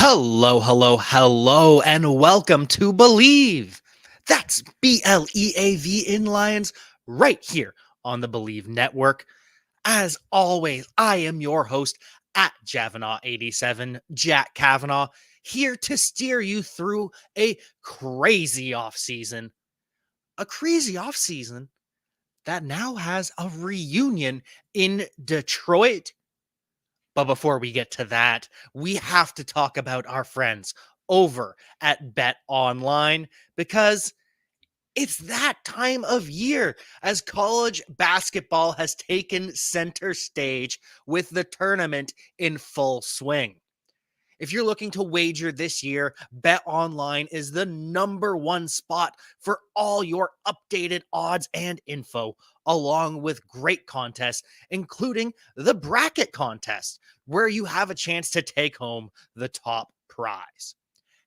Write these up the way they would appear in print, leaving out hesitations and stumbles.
Hello, hello, hello, and welcome to Believe. That's BLEAV in Lions right here on the Believe Network. As always, I am your host at Javanaugh87, Jack Kavanaugh, here to steer you through a crazy offseason. A crazy offseason that now has a reunion in Detroit. But before we get to that, we have to talk about our friends over at Bet Online because it's that time of year as college basketball has taken center stage with the tournament in full swing. If you're looking to wager this year, Bet Online is the number one spot for all your updated odds and info, along with great contests, including the bracket contest, where you have a chance to take home the top prize.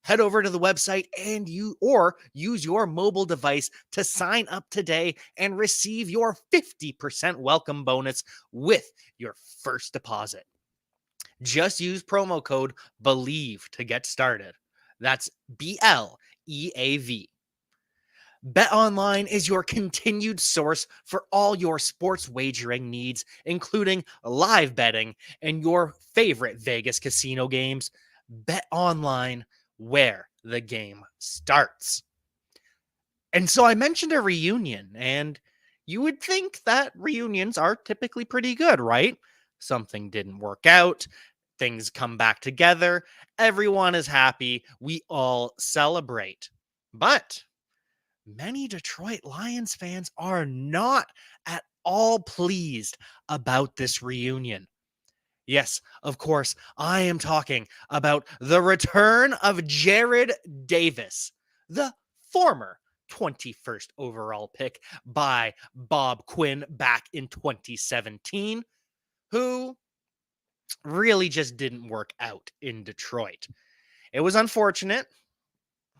Head over to the website and use your mobile device to sign up today and receive your 50% welcome bonus with your first deposit. Just use promo code BELIEVE to get started. That's BLEAV. BetOnline is your continued source for all your sports wagering needs, including live betting and your favorite Vegas casino games. BetOnline, where the game starts. And so I mentioned a reunion, and you would think that reunions are typically pretty good, right? Something didn't work out, things come back together, everyone is happy, we all celebrate. But many Detroit Lions fans are not at all pleased about this reunion. Yes, of course, I am talking about the return of Jarrad Davis, the former 21st overall pick by Bob Quinn back in 2017, who really just didn't work out in Detroit. It was unfortunate.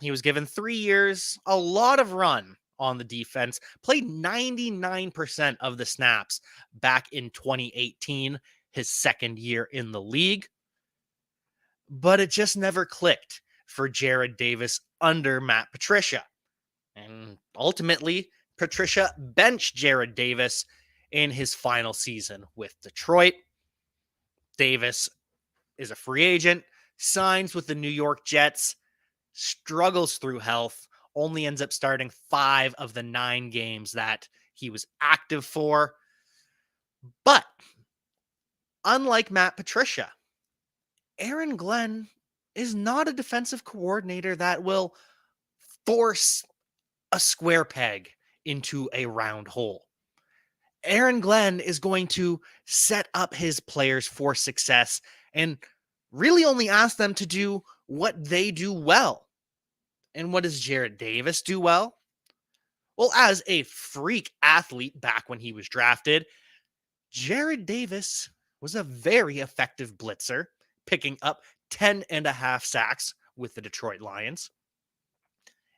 He was given 3 years, a lot of run on the defense, played 99% of the snaps back in 2018, his second year in the league. But it just never clicked for Jarrad Davis under Matt Patricia. And ultimately, Patricia benched Jarrad Davis in his final season with Detroit. Davis is a free agent, signs with the New York Jets, struggles through health, only ends up starting 5 of the 9 games that he was active for. But unlike Matt Patricia, Aaron Glenn is not a defensive coordinator that will force a square peg into a round hole. Aaron Glenn is going to set up his players for success and really only ask them to do what they do well. And what does Jarrad Davis do well? Well, as a freak athlete back when he was drafted, Jarrad Davis was a very effective blitzer, picking up 10 and a half sacks with the Detroit Lions.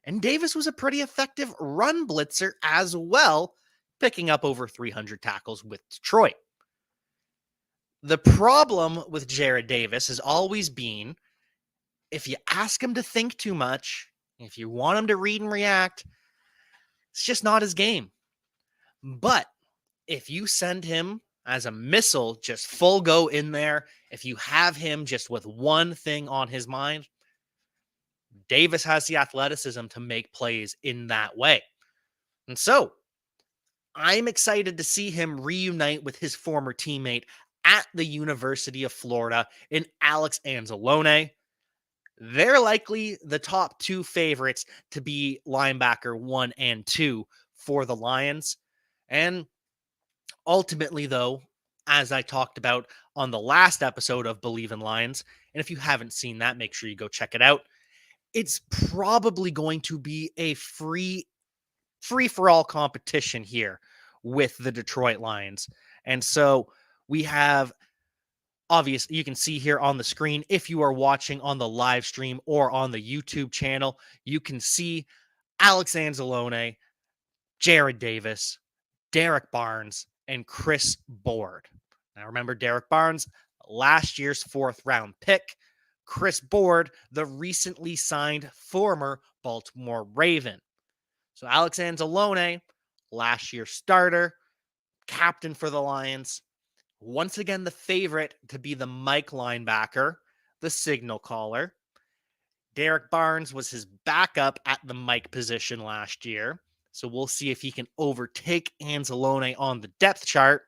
And Davis was a pretty effective run blitzer as well, picking up over 300 tackles with Detroit. The problem with Jarrad Davis has always been if you ask him to think too much, if you want him to read and react, it's just not his game. But if you send him as a missile, just full go in there, if you have him just with one thing on his mind, Davis has the athleticism to make plays in that way. And so I'm excited to see him reunite with his former teammate at the University of Florida in Alex Anzalone. They're likely the top 2 favorites to be linebacker 1 and 2 for the Lions. And ultimately, though, as I talked about on the last episode of Believe in Lions, and if you haven't seen that, make sure you go check it out. It's probably going to be a free for all competition here with the Detroit Lions. And so we have, obviously, you can see here on the screen, if you are watching on the live stream or on the YouTube channel, you can see Alex Anzalone, Jarrad Davis, Derek Barnes, and Chris Board. Now remember, Derek Barnes, last year's 4th round pick. Chris Board, the recently signed former Baltimore Raven. So Alex Anzalone, last year's starter, captain for the Lions, once again the favorite to be the Mike linebacker, the signal caller. Derek Barnes was his backup at the Mike position last year. So we'll see if he can overtake Anzalone on the depth chart.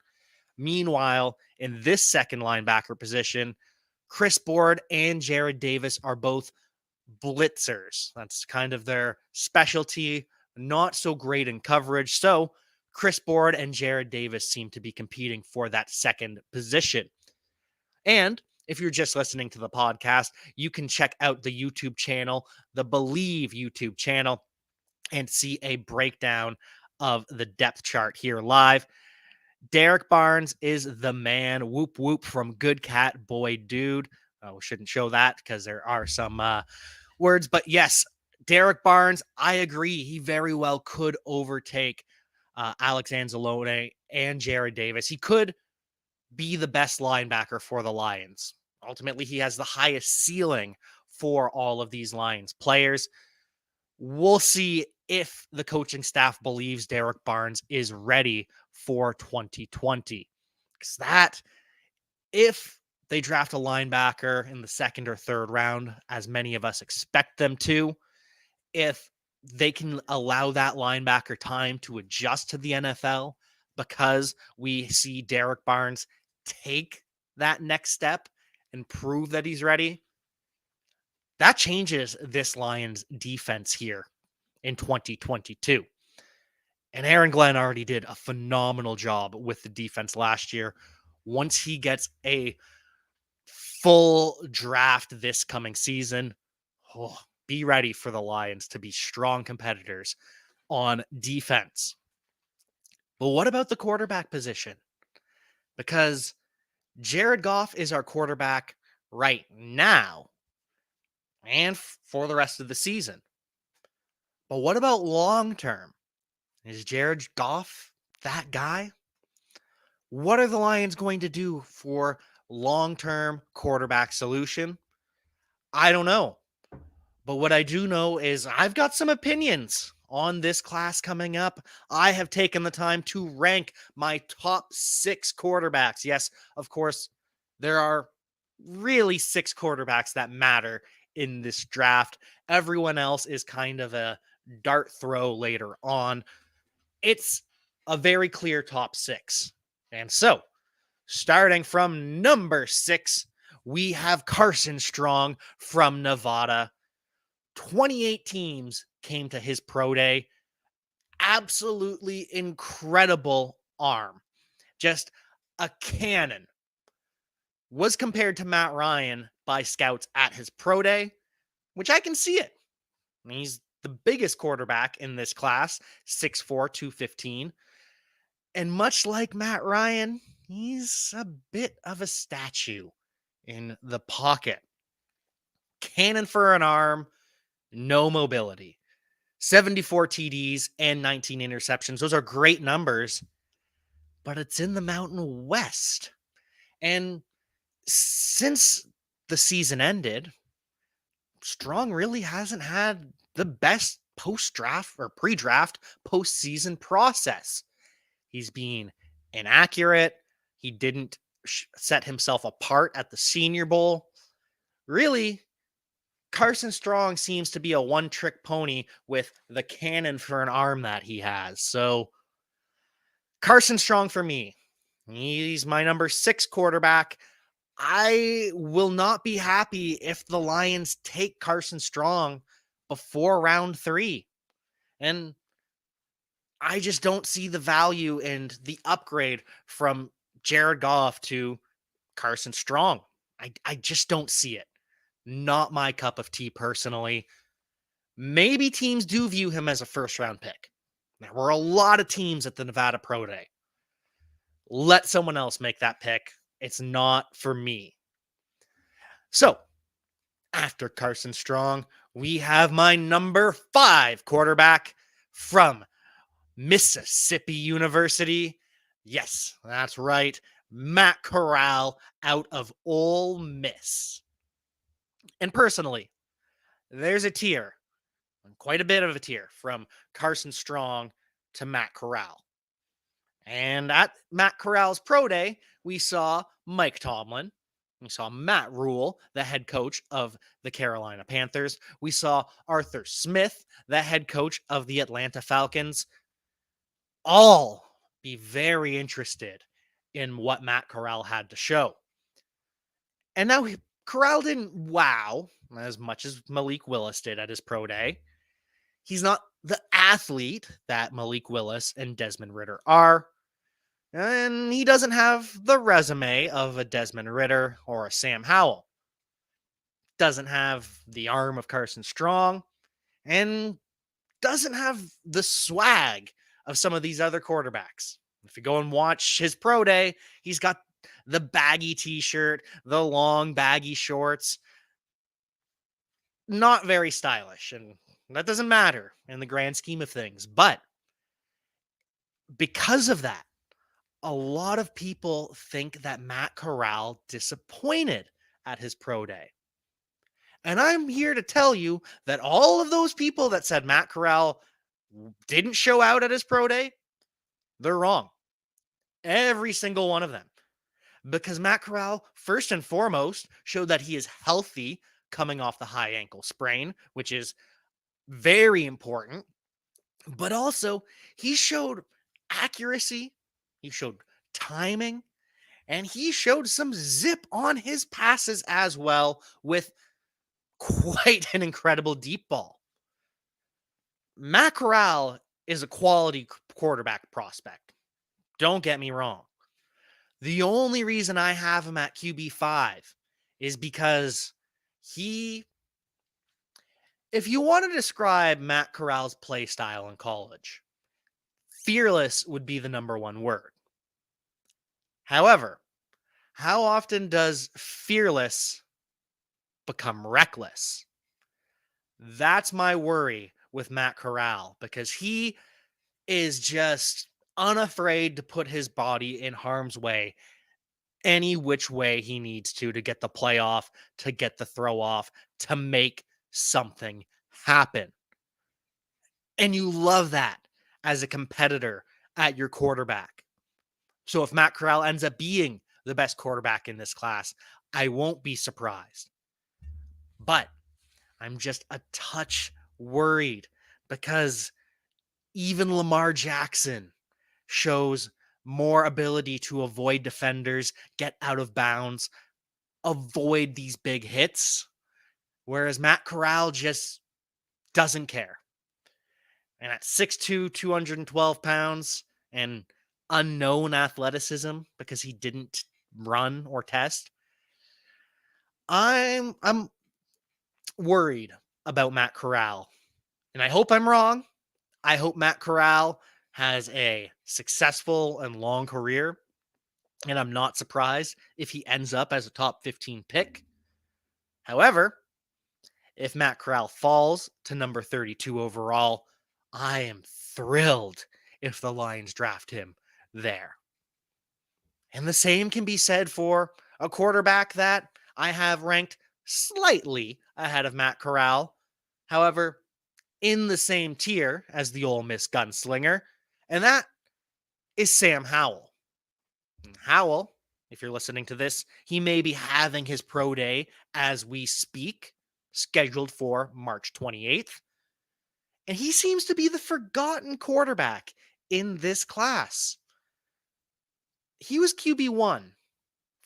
Meanwhile, in this second linebacker position, Chris Board and Jarrad Davis are both blitzers. That's kind of their specialty, not so great in coverage. So Chris Board and Jarrad Davis seem to be competing for that second position. And if you're just listening to the podcast, you can check out the YouTube channel, the Believe YouTube channel, and see a breakdown of the depth chart here live. Derek Barnes is the man. Whoop, whoop from Good Cat Boy Dude. We shouldn't show that because there are some words. But yes, Derek Barnes, I agree. He very well could overtake Alex Anzalone and Jarrad Davis. He could be the best linebacker for the Lions. Ultimately, he has the highest ceiling for all of these Lions players. We'll see if the coaching staff believes Derek Barnes is ready for 2020. Because that, if they draft a linebacker in the second or third round, as many of us expect them to, if they can allow that linebacker time to adjust to the NFL, because we see Derek Barnes take that next step and prove that he's ready, that changes this Lions defense here in 2022. And Aaron Glenn already did a phenomenal job with the defense last year. Once he gets a full draft this coming season, be ready for the Lions to be strong competitors on defense. But what about the quarterback position? Because Jared Goff is our quarterback right now and for the rest of the season. But what about long term? Is Jared Goff that guy? What are the Lions going to do for long-term quarterback solution? I don't know. But what I do know is I've got some opinions on this class coming up. I have taken the time to rank my top 6 quarterbacks. Yes, of course, there are really 6 quarterbacks that matter in this draft. Everyone else is kind of a dart throw later on. It's a very clear top 6. And so, starting from number 6, we have Carson Strong from Nevada. 28 teams came to his pro day. Absolutely incredible arm. Just a cannon. Was compared to Matt Ryan by scouts at his pro day, which I can see it. He's the biggest quarterback in this class, 6'4", 215. And much like Matt Ryan, he's a bit of a statue in the pocket. Cannon for an arm, no mobility. 74 TDs and 19 interceptions. Those are great numbers, but it's in the Mountain West. And since the season ended, Strong really hasn't had the best post-draft or pre-draft postseason process. He's being inaccurate. He didn't set himself apart at the Senior Bowl. Really, Carson Strong seems to be a one-trick pony with the cannon for an arm that he has. So, Carson Strong for me. He's my number 6 quarterback. I will not be happy if the Lions take Carson Strong before round 3. And I just don't see the value and the upgrade from Jared Goff to Carson Strong. I just don't see it. Not my cup of tea personally. Maybe teams do view him as a first-round pick. There were a lot of teams at the Nevada Pro Day. Let someone else make that pick. It's not for me. So, after Carson Strong, we have my number 5 quarterback from Mississippi University. Yes, that's right. Matt Corral out of Ole Miss. And personally, there's a tier, quite a bit of a tier, from Carson Strong to Matt Corral. And at Matt Corral's pro day, we saw Mike Tomlin. We saw Matt Rule, the head coach of the Carolina Panthers. We saw Arthur Smith, the head coach of the Atlanta Falcons, all be very interested in what Matt Corral had to show. And now Corral didn't wow as much as Malik Willis did at his pro day. He's not the athlete that Malik Willis and Desmond Ritter are. And he doesn't have the resume of a Desmond Ritter or a Sam Howell. Doesn't have the arm of Carson Strong. And doesn't have the swag of some of these other quarterbacks. If you go and watch his pro day, he's got the baggy t-shirt, the long baggy shorts. Not very stylish, and that doesn't matter in the grand scheme of things. But because of that, a lot of people think that Matt Corral disappointed at his pro day. And I'm here to tell you that all of those people that said Matt Corral didn't show out at his pro day, they're wrong. Every single one of them. Because Matt Corral, first and foremost, showed that he is healthy coming off the high ankle sprain, which is very important. But also, he showed accuracy, he showed timing, and he showed some zip on his passes as well, with quite an incredible deep ball. Matt Corral is a quality quarterback prospect. Don't get me wrong. The only reason I have him at QB5 is because if you want to describe Matt Corral's play style in college, fearless would be the number one word. However, how often does fearless become reckless? That's my worry with Matt Corral, because he is just unafraid to put his body in harm's way any which way he needs to get the play off, to get the throw off, to make something happen. And you love that as a competitor at your quarterback. So if Matt Corral ends up being the best quarterback in this class, I won't be surprised. But I'm just a touch worried, because even Lamar Jackson shows more ability to avoid defenders, get out of bounds, avoid these big hits, whereas Matt Corral just doesn't care. And at 6'2", 212 pounds, and unknown athleticism because he didn't run or test, I'm worried about Matt Corral. And I hope I'm wrong. I hope Matt Corral has a successful and long career, and I'm not surprised if he ends up as a top 15 pick. However, if Matt Corral falls to number 32 overall, I am thrilled if the Lions draft him there. And the same can be said for a quarterback that I have ranked slightly ahead of Matt Corral. However, in the same tier as the Ole Miss gunslinger, and that is Sam Howell. Howell, if you're listening to this, he may be having his pro day as we speak, scheduled for March 28th. And he seems to be the forgotten quarterback in this class. He was QB1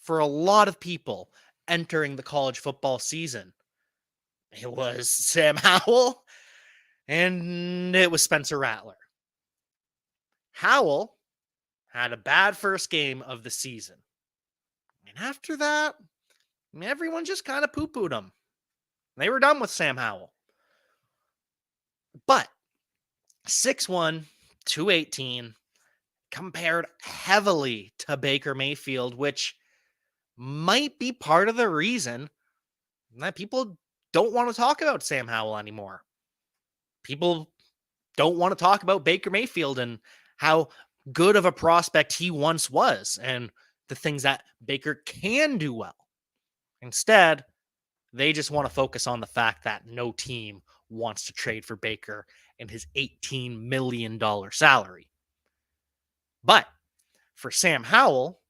for a lot of people entering the college football season. It was Sam Howell, and it was Spencer Rattler. Howell had a bad first game of the season. And after that, everyone just kind of poo-pooed him. They were done with Sam Howell. But 6'1", 218, compared heavily to Baker Mayfield, which might be part of the reason that people don't want to talk about Sam Howell anymore. People don't want to talk about Baker Mayfield and how good of a prospect he once was and the things that Baker can do well. Instead, They just want to focus on the fact that no team wants to trade for Baker and his $18 million salary. But for Sam Howell,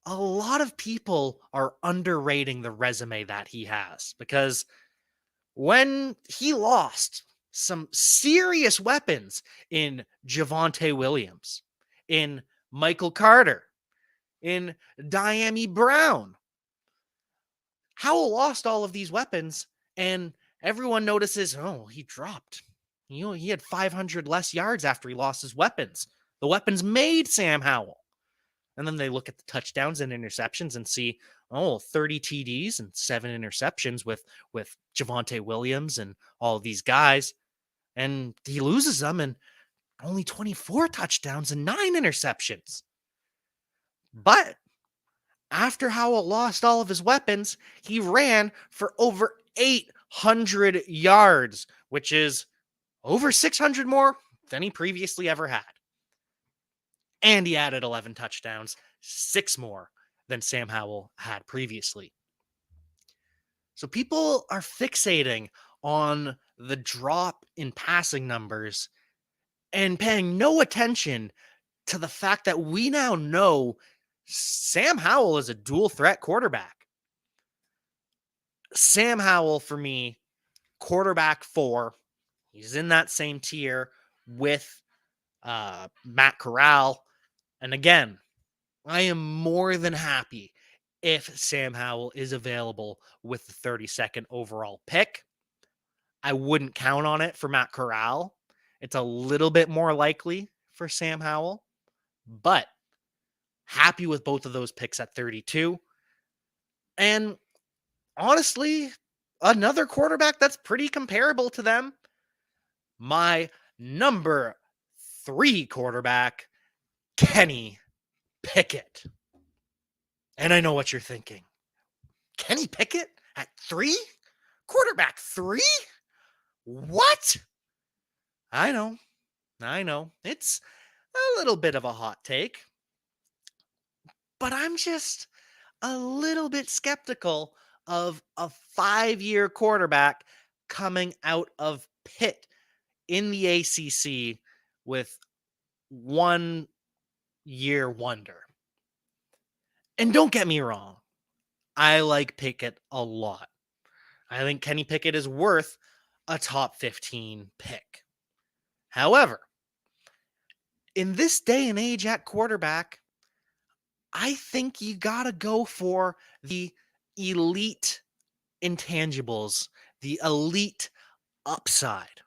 a lot of people are underrating the resume that he has because when he lost some serious weapons in Javonte Williams, in Michael Carter, in Diami Brown, Howell lost all of these weapons, and everyone notices, oh, he dropped. He had 500 less yards after he lost his weapons. The weapons made Sam Howell. And then they look at the touchdowns and interceptions and see, oh, 30 TDs and 7 interceptions with Javonte Williams and all of these guys. And he loses them and only 24 touchdowns and 9 interceptions. But after Howell lost all of his weapons, he ran for over 800 yards, which is over 600 more than he previously ever had. And he added 11 touchdowns, 6 more than Sam Howell had previously. So people are fixating on the drop in passing numbers and paying no attention to the fact that we now know Sam Howell is a dual threat quarterback. Sam Howell, for me, quarterback 4. He's in that same tier with Matt Corral. And again, I am more than happy if Sam Howell is available with the 32nd overall pick. I wouldn't count on it for Matt Corral. It's a little bit more likely for Sam Howell, but happy with both of those picks at 32. And honestly, another quarterback that's pretty comparable to them, my number 3 quarterback, Kenny Pickett. And I know what you're thinking. Kenny Pickett at 3? Quarterback 3? What? I know. It's a little bit of a hot take. But I'm just a little bit skeptical of a 5-year quarterback coming out of Pitt in the ACC with 1-year wonder. And don't get me wrong, I like Pickett a lot. I think Kenny Pickett is worth a top 15 pick. However, in this day and age at quarterback, I think you gotta go for the elite intangibles, the elite upside.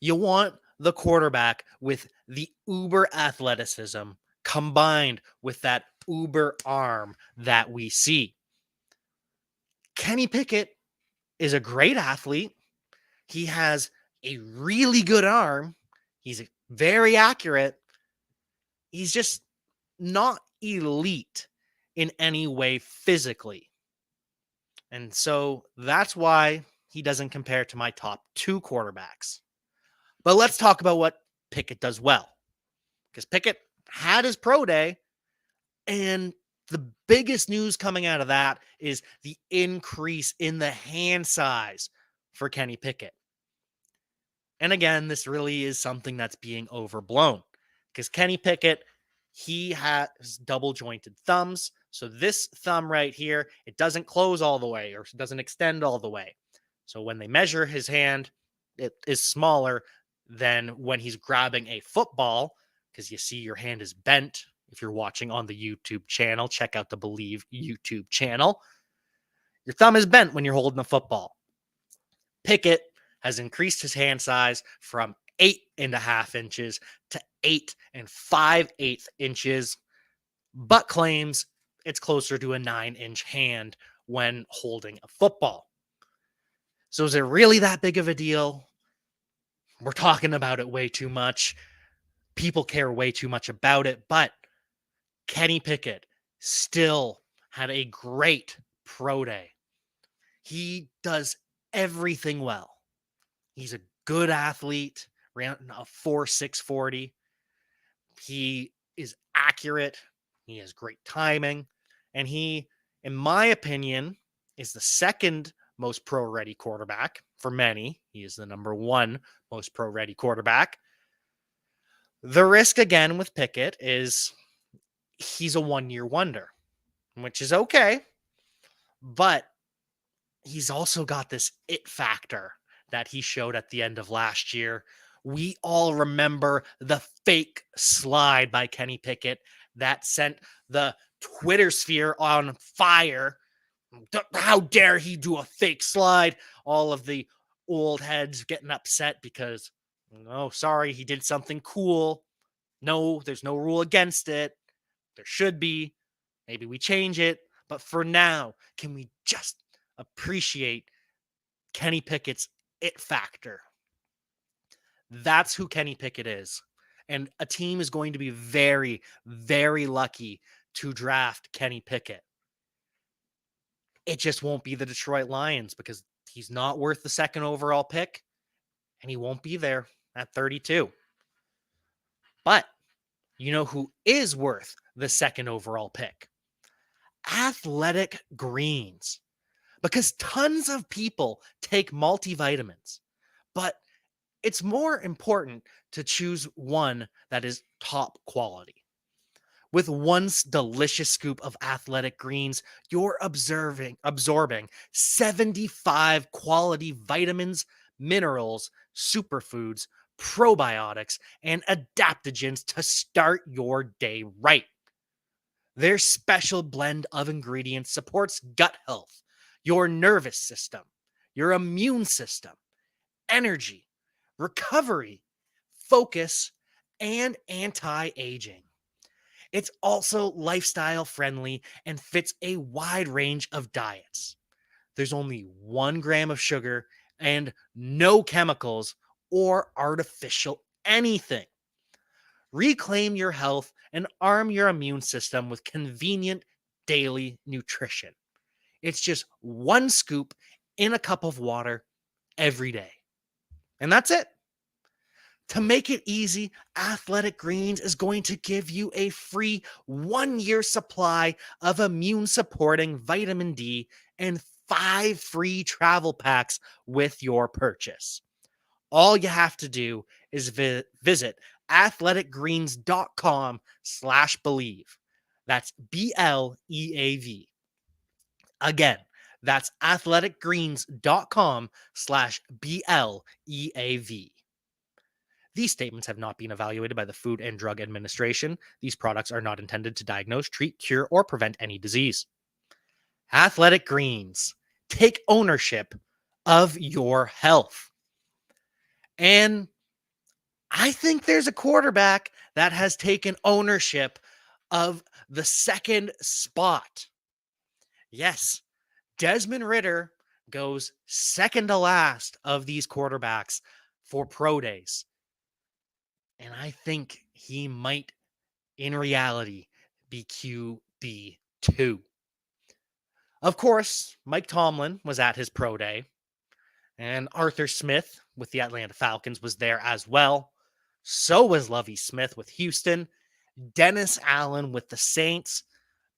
You want the quarterback with the uber athleticism combined with that uber arm that we see. Kenny Pickett is a great athlete. He has a really good arm. He's very accurate. He's just not elite in any way physically. And so that's why he doesn't compare to my top 2 quarterbacks. But let's talk about what Pickett does well. Because Pickett had his pro day, and the biggest news coming out of that is the increase in the hand size for Kenny Pickett. And again, this really is something that's being overblown because Kenny Pickett, he has double jointed thumbs. So this thumb right here, it doesn't close all the way or doesn't extend all the way. So when they measure his hand, it is smaller than when he's grabbing a football because you see your hand is bent. If you're watching on the YouTube channel, check out the Believe YouTube channel. Your thumb is bent when you're holding a football. Pickett has increased his hand size from 8.5 inches to 8 5/8 inches, but claims it's closer to a 9-inch hand when holding a football. So is it really that big of a deal? We're talking about it way too much. People care way too much about it, but Kenny Pickett still had a great pro day. He does everything well. He's a good athlete, ran a 4.6 40. He is accurate. He has great timing. And he, in my opinion, is the second most pro-ready quarterback. For many, he is the number one most pro-ready quarterback. The risk again with Pickett is he's a one-year wonder, which is okay, but he's also got this it factor that he showed at the end of last year. We all remember the fake slide by Kenny Pickett that sent the Twitter sphere on fire. How dare he do a fake slide? All of the old heads getting upset because, oh, sorry, he did something cool. No, there's no rule against it. There should be. Maybe we change it. But for now, can we just appreciate Kenny Pickett's it factor? That's who Kenny Pickett is. And a team is going to be very, very lucky to draft Kenny Pickett. It just won't be the Detroit Lions because he's not worth the second overall pick, and he won't be there at 32. But you know who is worth the second overall pick? Athletic Greens. Because tons of people take multivitamins, but it's more important to choose one that is top quality. With one delicious scoop of Athletic Greens, you're absorbing 75 quality vitamins, minerals, superfoods, probiotics, and adaptogens to start your day right. Their special blend of ingredients supports gut health, your nervous system, your immune system, energy, recovery, focus, and anti-aging. It's also lifestyle friendly and fits a wide range of diets. There's only 1 gram of sugar and no chemicals or artificial anything. Reclaim your health and arm your immune system with convenient daily nutrition. It's just 1 scoop in a cup of water every day. And that's it. To make it easy, Athletic Greens is going to give you a free 1-year supply of immune supporting vitamin D and 5 free travel packs with your purchase. All you have to do is visit athleticgreens.com/believe. That's BLEAV. Again, that's athleticgreens.com/BLEAV. These statements have not been evaluated by the Food and Drug Administration. These products are not intended to diagnose, treat, cure, or prevent any disease. Athletic Greens. Take ownership of your health. And I think there's a quarterback that has taken ownership of the second spot. Yes, Desmond Ridder goes second to last of these quarterbacks for pro days. And I think he might, in reality, be QB2. Of course, Mike Tomlin was at his pro day, and Arthur Smith with the Atlanta Falcons was there as well. So was Lovie Smith with Houston, Dennis Allen with the Saints,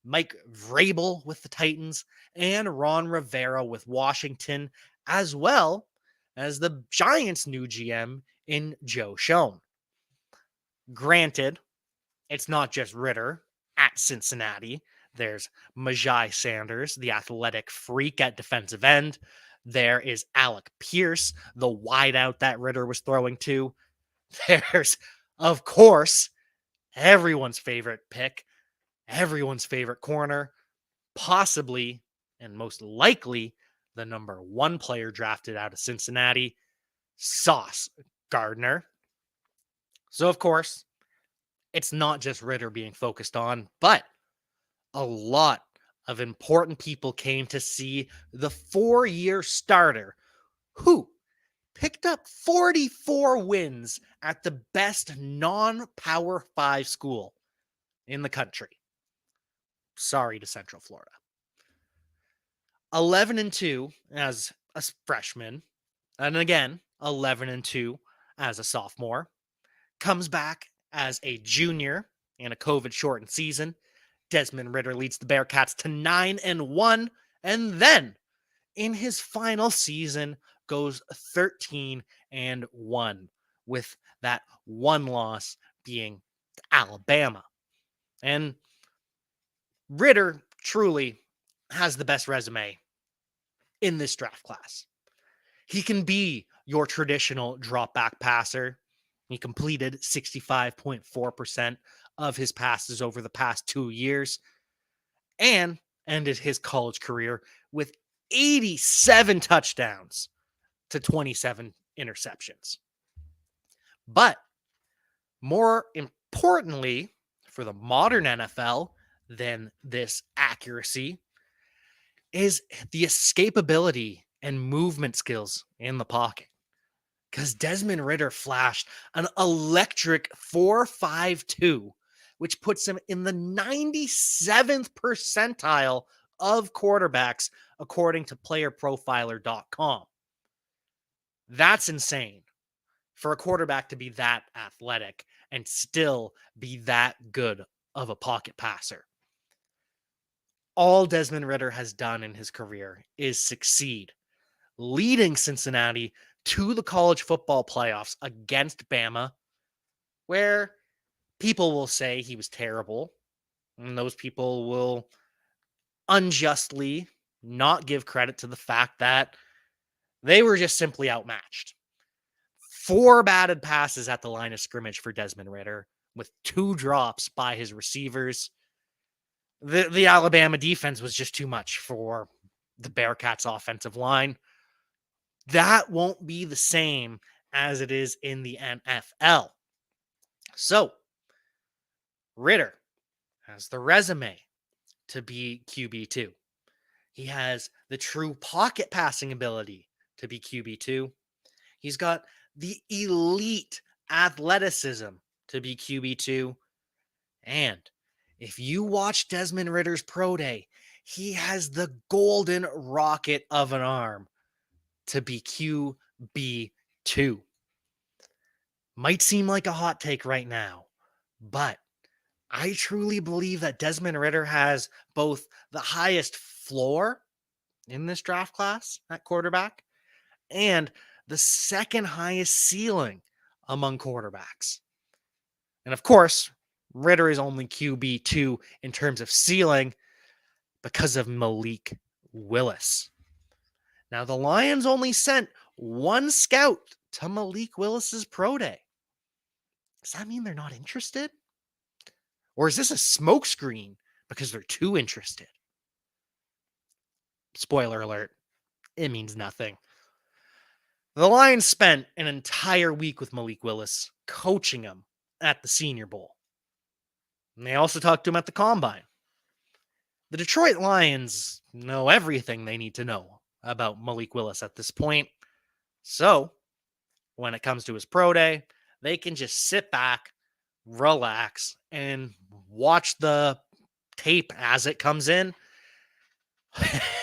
Mike Vrabel with the Titans, and Ron Rivera with Washington, as well as the Giants' new GM in Joe Schoen. Granted, it's not just Ridder at Cincinnati. There's Majai Sanders, the athletic freak at defensive end. There is Alec Pierce, the wideout that Ridder was throwing to. There's, of course, everyone's favorite pick, everyone's favorite corner, possibly and most likely the number 1 player drafted out of Cincinnati, Sauce Gardner. So, of course, it's not just Ridder being focused on, but a lot of important people came to see the 4-year starter who picked up 44 wins at the best non-Power 5 school in the country. Sorry to Central Florida. 11-2 as a freshman, and again 11-2 as a sophomore. Comes back as a junior in a COVID-shortened season. Desmond Ridder leads the Bearcats to 9-1, and then in his final season goes 13-1, with that one loss being Alabama. And Ritter truly has the best resume in this draft class. He can be your traditional drop back passer. He completed 65.4% of his passes over the past 2 years and ended his college career with 87 touchdowns to 27 interceptions. But more importantly, for the modern NFL than this accuracy is the escapability and movement skills in the pocket. Because Desmond Ritter flashed an electric 4.52, which puts him in the 97th percentile of quarterbacks, according to playerprofiler.com. That's insane for a quarterback to be that athletic and still be that good of a pocket passer. All Desmond Ritter has done in his career is succeed, leading Cincinnati to the college football playoffs against Bama, where people will say he was terrible, and those people will unjustly not give credit to the fact that they were just simply outmatched. 4 batted passes at the line of scrimmage for Desmond Ritter, with 2 drops by his receivers. The Alabama defense was just too much for the Bearcats' offensive line. That won't be the same as it is in the NFL. So, Ritter has the resume to be QB2. He has the true pocket passing ability to be QB2. He's got the elite athleticism to be QB2. And if you watch Desmond Ritter's pro day, he has the golden rocket of an arm to be QB2. Might seem like a hot take right now, but I truly believe that Desmond Ritter has both the highest floor in this draft class at quarterback and the second highest ceiling among quarterbacks. And of course, Ritter is only QB2 in terms of ceiling because of Malik Willis. Now, the Lions only sent one scout to Malik Willis's pro day. Does that mean they're not interested? Or is this a smokescreen because they're too interested? Spoiler alert, it means nothing. The Lions spent an entire week with Malik Willis, coaching him at the Senior Bowl. And they also talked to him at the Combine. The Detroit Lions know everything they need to know about Malik Willis at this point. So, when it comes to his pro day, they can just sit back, relax, and watch the tape as it comes in.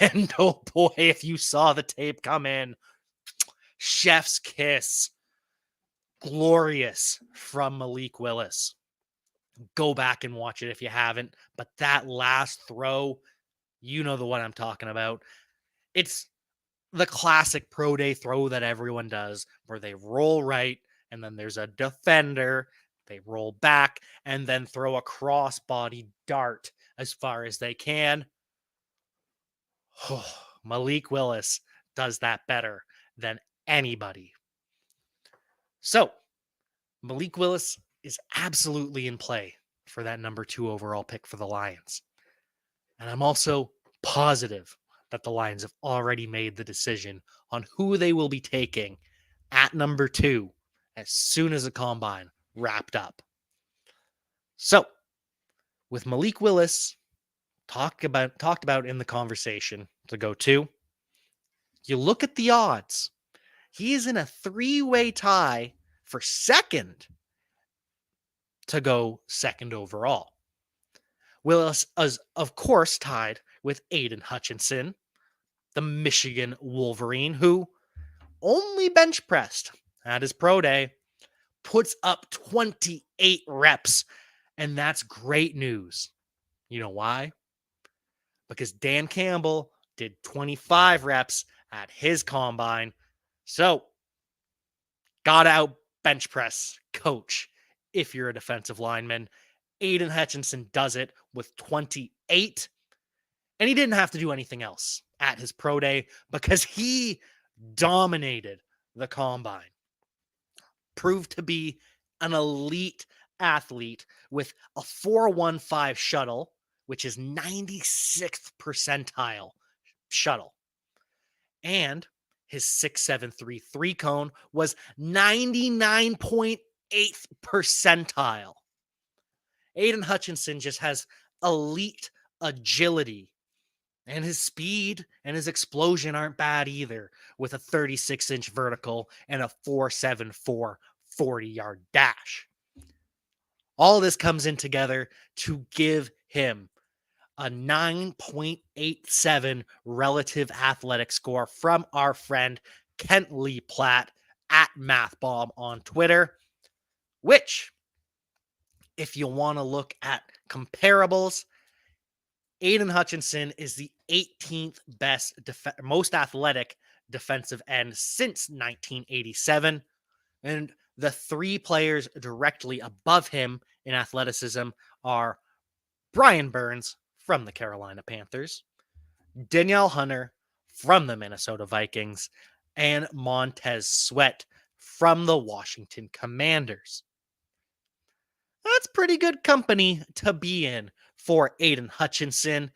And oh boy, if you saw the tape come in, chef's kiss. Glorious from Malik Willis. Go back and watch it if you haven't. But that last throw, you know the one I'm talking about. It's the classic pro day throw that everyone does, where they roll right, and then there's a defender. They roll back and then throw a crossbody dart as far as they can. Malik Willis does that better than anybody. So, Malik Willis is absolutely in play for that number 2 overall pick for the Lions. And I'm also positive that the Lions have already made the decision on who they will be taking at number 2 as soon as the Combine wrapped up. So, with Malik Willis talked about in the conversation to go 2, you look at the odds. He is in a 3-way tie for second to go second overall. Willis is, of course, tied with Aiden Hutchinson, the Michigan Wolverine, who only bench pressed at his pro day, puts up 28 reps, and that's great news. You know why? Because Dan Campbell did 25 reps at his combine. So, gotta out bench press, coach, if you're a defensive lineman. Aiden Hutchinson does it with 28. And he didn't have to do anything else at his pro day because he dominated the combine. Proved to be an elite athlete with a 4.15 shuttle, which is 96th percentile shuttle. And his 6.73 3 cone was 99.8th percentile. Aiden Hutchinson just has elite agility, and his speed and his explosion aren't bad either, with a 36-inch vertical and a 4.74 40-yard dash. All this comes in together to give him a 9.87 relative athletic score from our friend Kent Lee Platt at MathBomb on Twitter, which, if you want to look at comparables, Aiden Hutchinson is the 18th best, most athletic defensive end since 1987. And the three players directly above him in athleticism are Brian Burns from the Carolina Panthers, Danielle Hunter from the Minnesota Vikings, and Montez Sweat from the Washington Commanders. That's pretty good company to be in for Aiden Hutchinson.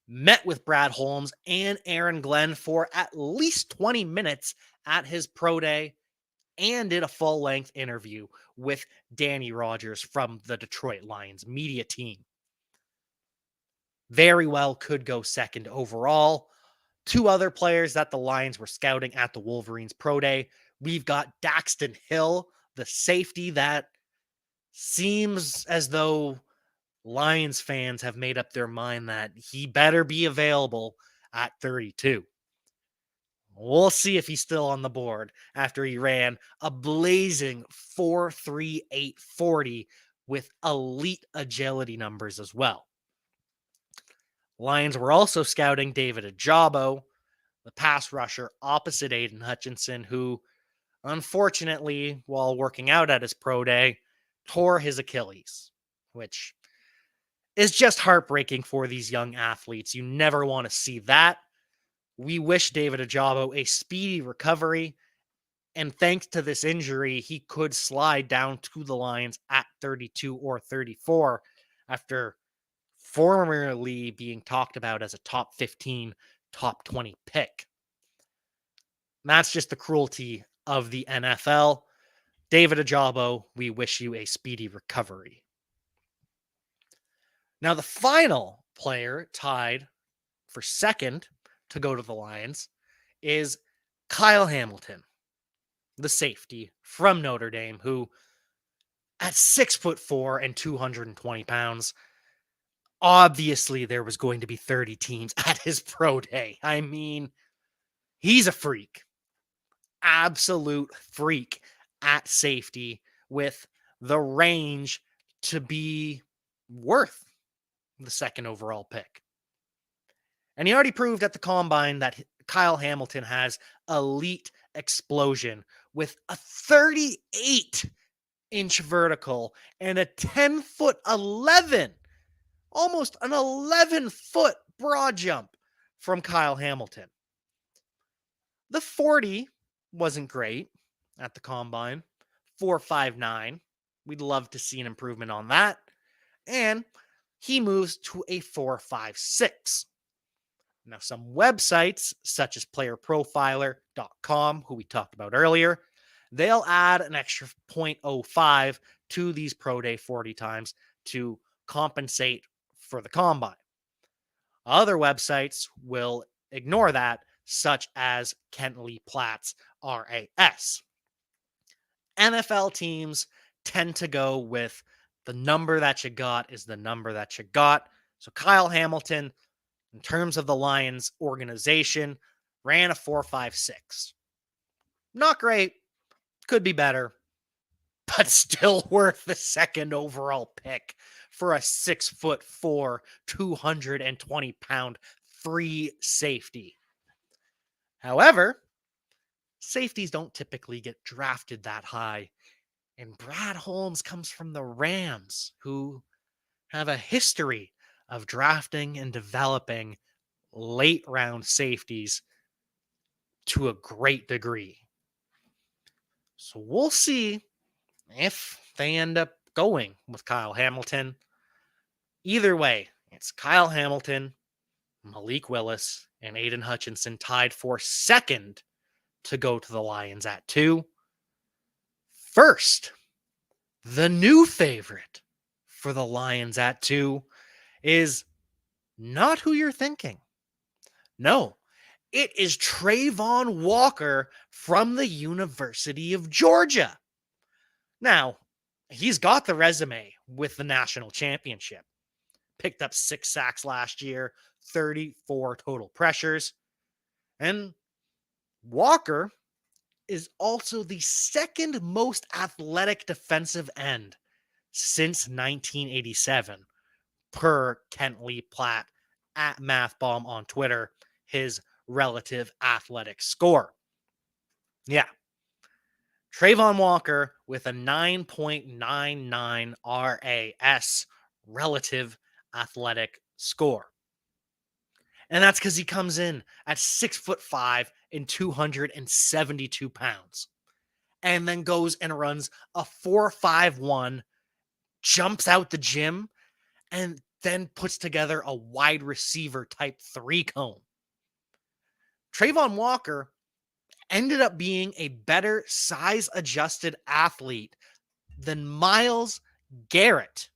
Met with Brad Holmes and Aaron Glenn for at least 20 minutes at his pro day and did a full-length interview with Danny Rogers from the Detroit Lions media team. Very well could go second overall. Two other players that the Lions were scouting at the Wolverines pro day. We've got Daxton Hill, the safety that seems as though Lions fans have made up their mind that he better be available at 32. We'll see if he's still on the board after he ran a blazing 4.3840 with elite agility numbers as well. Lions were also scouting David Ajabo, the pass rusher opposite Aiden Hutchinson, who, unfortunately, while working out at his pro day, tore his Achilles, which is just heartbreaking for these young athletes. You never want to see that. We wish David Ajabo a speedy recovery, and thanks to this injury, he could slide down to the Lions at 32 or 34 after formerly being talked about as a top 15, top 20 pick. That's just the cruelty of the NFL. David Ajabo, we wish you a speedy recovery. Now, the final player tied for second to go to the Lions is Kyle Hamilton, the safety from Notre Dame, who at 6'4" and 220 pounds, obviously there was going to be 30 teams at his pro day. I mean, he's a freak, absolute freak at safety with the range to be worth the second overall pick. And he already proved at the combine that Kyle Hamilton has elite explosion with a 38-inch vertical and a 10'11", almost an 11-foot broad jump from Kyle Hamilton. The 40 wasn't great at the combine, 4.59. We'd love to see an improvement on that. And he moves to a 4.56. Now, some websites, such as playerprofiler.com, who we talked about earlier, they'll add an extra 0.05 to these pro day 40 times to compensate for the combine. Other websites will ignore that, such as Kent Lee Platt's RAS. NFL teams tend to go with the number that you got is the number that you got. So Kyle Hamilton, in terms of the Lions organization, ran a 4.56. Not great. Could be better. But still worth the second overall pick for a 6'4", 220-pound free safety. However, safeties don't typically get drafted that high. And Brad Holmes comes from the Rams, who have a history of drafting and developing late round safeties to a great degree. So we'll see if they end up going with Kyle Hamilton. Either way, it's Kyle Hamilton, Malik Willis, and Aiden Hutchinson tied for second to go to the Lions at 2. First, the new favorite for the Lions at 2 is not who you're thinking. No, it is Trayvon Walker from the University of Georgia. Now, he's got the resume with the national championship. Picked up 6 sacks last year, 34 total pressures. And Walker is also the second most athletic defensive end since 1987, per Kent Lee Platt at MathBomb on Twitter, his relative athletic score. Yeah. Trayvon Walker with a 9.99 RAS relative athletic score. And that's because he comes in at 6'5" and 272 pounds. And then goes and runs a 4.51, jumps out the gym, and then puts together a wide receiver type 3 cone. Trayvon Walker ended up being a better size adjusted athlete than Myles Garrett.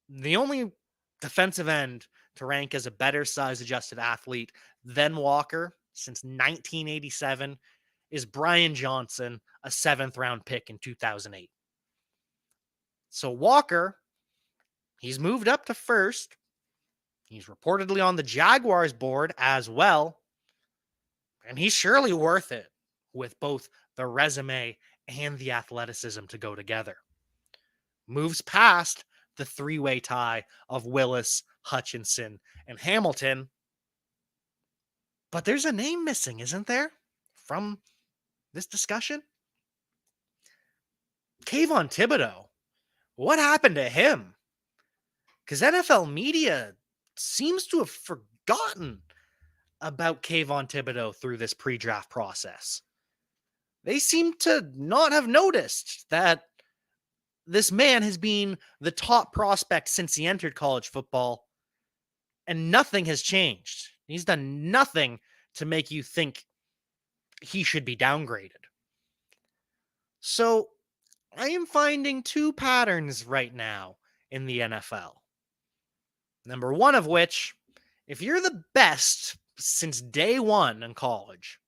The only defensive end to rank as a better size adjusted athlete than Walker since 1987 is Brian Johnson, a 7th round pick in 2008. So Walker, he's moved up to first. He's reportedly on the Jaguars board as well. And he's surely worth it with both the resume and the athleticism to go together. Moves past the 3-way tie of Willis, Hutchinson, and Hamilton. But there's a name missing, isn't there, from this discussion? Kayvon Thibodeau. What happened to him? Because NFL media seems to have forgotten about Kayvon Thibodeau through this pre-draft process. They seem to not have noticed that this man has been the top prospect since he entered college football, and nothing has changed. He's done nothing to make you think he should be downgraded. So I am finding 2 patterns right now in the NFL. Number one of which, if you're the best since day one in college,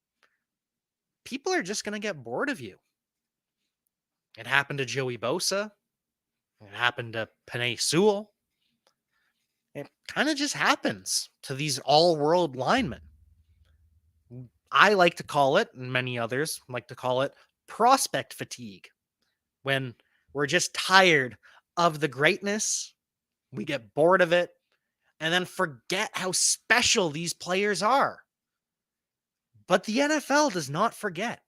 people are just going to get bored of you. It happened to Joey Bosa. It happened to Penei Sewell. It kind of just happens to these all-world linemen. I like to call it, and many others like to call it, prospect fatigue. When we're just tired of the greatness, we get bored of it, and then forget how special these players are. But the NFL does not forget,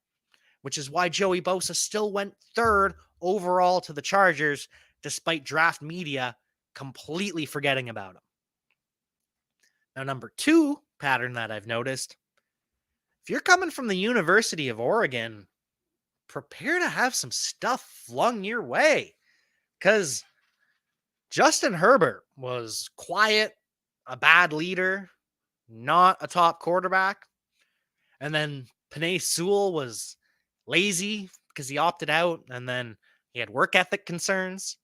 which is why Joey Bosa still went 3rd overall to the Chargers, despite draft media completely forgetting about him. Now, number 2 pattern that I've noticed, if you're coming from the University of Oregon, prepare to have some stuff flung your way, because Justin Herbert was quiet, a bad leader, not a top quarterback. And then Penei Sewell was lazy because he opted out, and then he had work ethic concerns,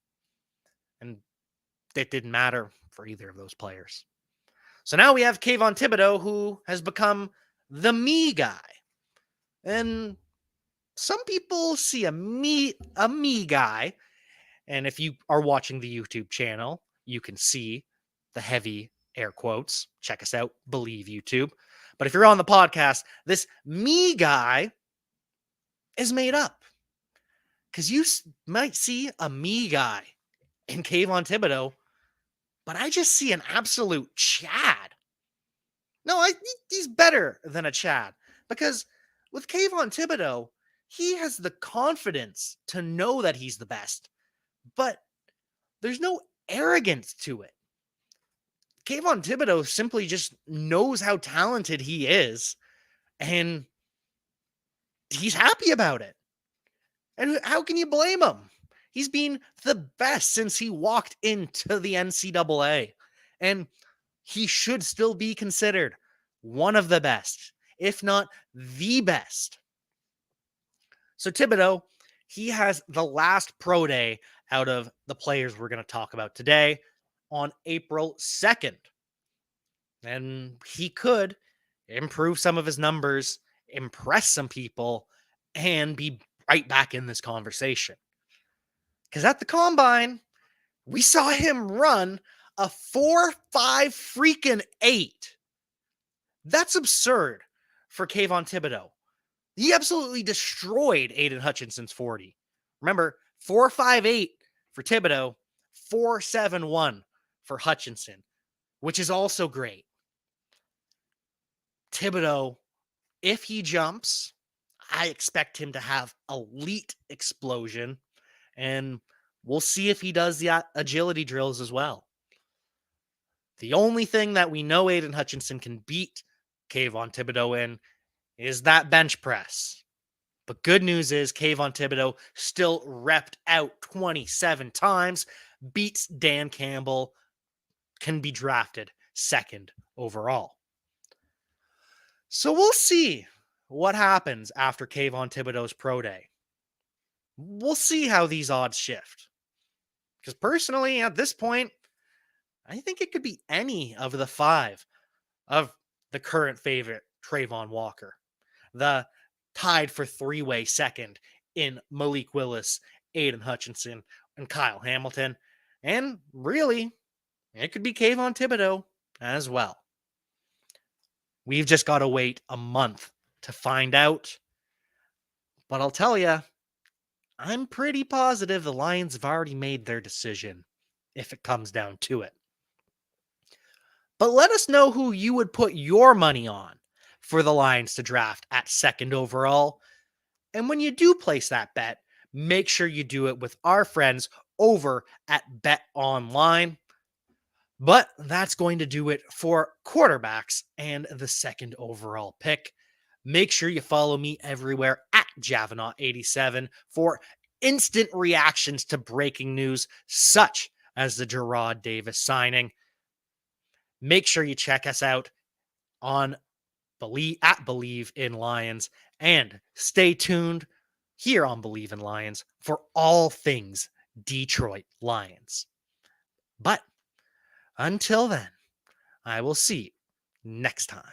and it didn't matter for either of those players. So now we have Kayvon Thibodeau, who has become the me guy. And some people see a me guy, and if you are watching the YouTube channel, you can see the heavy air quotes. Check us out, Believe YouTube. But if you're on the podcast, this me guy is made up. Because you might see a me guy in Kayvon Thibodeau, but I just see an absolute Chad. No, he's better than a Chad because with Kayvon Thibodeau, he has the confidence to know that he's the best, but there's no arrogance to it. Kayvon Thibodeau simply just knows how talented he is, and he's happy about it. And how can you blame him? He's been the best since he walked into the NCAA. And he should still be considered one of the best, if not the best. So Thibodeau, he has the last pro day out of the players we're going to talk about today on April 2nd. And he could improve some of his numbers, impress some people, and be right back in this conversation. Because at the combine, we saw him run a 4.5 freaking 8. That's absurd for Kayvon Thibodeau. He absolutely destroyed Aiden Hutchinson's 40. Remember, 4.58 for Thibodeau, 4.71 for Hutchinson, which is also great. Thibodeau, if he jumps, I expect him to have elite explosion, and we'll see if he does the agility drills as well. The only thing that we know Aiden Hutchinson can beat Kayvon Thibodeau in is that bench press. But good news is Kayvon Thibodeau still repped out 27 times, beats Dan Campbell, can be drafted second overall. So we'll see what happens after Kayvon Thibodeau's pro day. We'll see how these odds shift. Because personally, at this point, I think it could be any of the 5 of the current favorite, Trayvon Walker. The tied for 3-way second in Malik Willis, Aiden Hutchinson, and Kyle Hamilton. And really, it could be Kayvon Thibodeau as well. We've just got to wait a month to find out. But I'll tell you, I'm pretty positive the Lions have already made their decision if it comes down to it. But let us know who you would put your money on for the Lions to draft at second overall. And when you do place that bet, make sure you do it with our friends over at Bet Online. But that's going to do it for quarterbacks and the second overall pick. Make sure you follow me everywhere at Javanaugh87 for instant reactions to breaking news such as the Jarrad Davis signing. Make sure you check us out on Believe in Lions, and stay tuned here on Believe in Lions for all things Detroit Lions. But until then, I will see you next time.